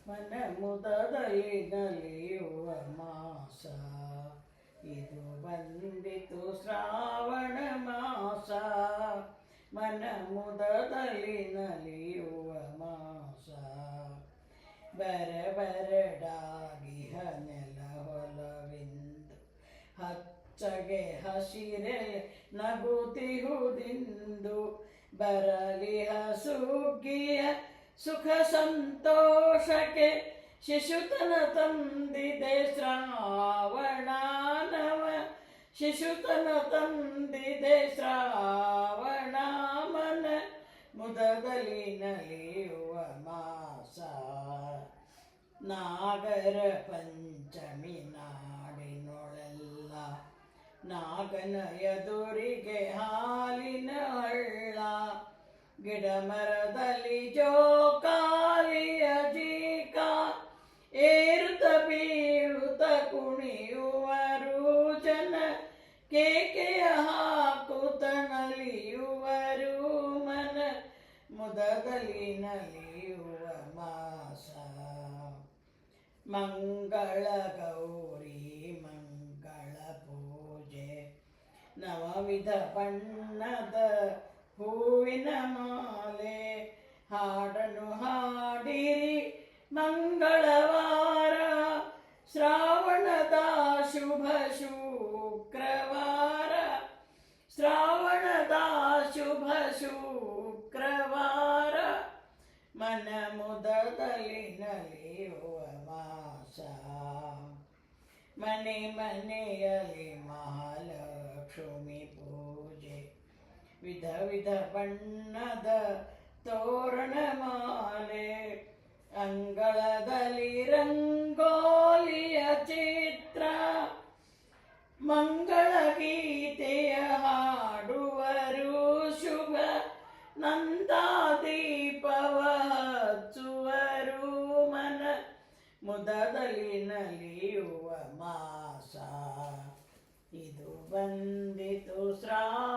ಮನ ಮುದದಲ್ಲಿ ನಲಿಯುವ ಮಾಸ ಇದು ಬಂದಿತು ಶ್ರಾವಣ ಮಾಸ. ಮನ ಮುದದಲ್ಲಿ ನಲಿಯುವ ಮಾಸ. ಬರಬರಡಾಗಿಹ ನೆಲ ಹೊಲವಿಂದು ಹಚ್ಚಗೆ ಹಸಿರೆ ನಗುತ್ತಿಹುದಿಂದು ಬರಲಿಹ ಸುಗ್ಗಿಯ ಸುಖ ಸಂತೋಷಕ್ಕೆ ಶಿಶುತನ ತಂದಿದೆ ಶ್ರಾವಣ ನವ. ಶಿಶುತನ ತಂದಿದೆ ಶ್ರಾವಣ ಮನ ಮುದದಲ್ಲಿ ನಲಿಯುವ ಮಾಸ. ನಾಗರ ಪಂಚಮಿ ನಾಡಿನೊಳೆಲ್ಲ ನಾಗನ ಎದುರಿಗೆ ಹಾಲಿನ ಹಳ್ಳ. ಗಿಡ ಮರದಲ್ಲಿ ಜೋಕಾಲಿಯ ಜೀಕ ಏರುತ್ತ ಬೀಳುತ್ತ ಕುಣಿಯುವರು ಜನ. ಕೇಕೆಯ ಹಾಕುತ್ತ ನಲಿಯುವರು ಮನ ಮುದದಲ್ಲಿ ನಲಿಯುವ ಮಾಸ. ಮಂಗಳ ಗೌರಿ ಮಂಗಳ ಪೂಜೆ ನವವಿಧ ಬಣ್ಣದ ಹೂವಿನ ಮಾಲೆ. ಹಾಡನ್ನು ಹಾಡಿರಿ ಮಂಗಳವಾರ ಶ್ರಾವಣದ ಶುಭ ಶುಕ್ರವಾರ. ಶ್ರಾವಣದ ಶುಭ ಶುಕ್ರವಾರ ಮನ ಮುದದಲ್ಲಿ ನಲಿಯುವ ಮಾಸ. ಮನೆ ಮನೆಯಲ್ಲಿ ಮಹಾಲಕ್ಷ್ಮಿ ಪೂಜೆ ವಿಧ ವಿಧ ಬಣ್ಣದ ತೋರಣ ಮಾಲೆ. ಅಂಗಳದಲ್ಲಿ ರಂಗೋಲಿಯ ಚಿತ್ರ ಮಂಗಳ ಗೀತೆಯ ಹಾಡುವರು ಶುಭ ನಂದಾದೀಪವ ಹಚ್ಚುವರು ಮನ ಮುದದಲ್ಲಿ ನಲಿಯುವ ಮಾಸ. ಇದು ಬಂದಿತು ಶ್ರಾವಣ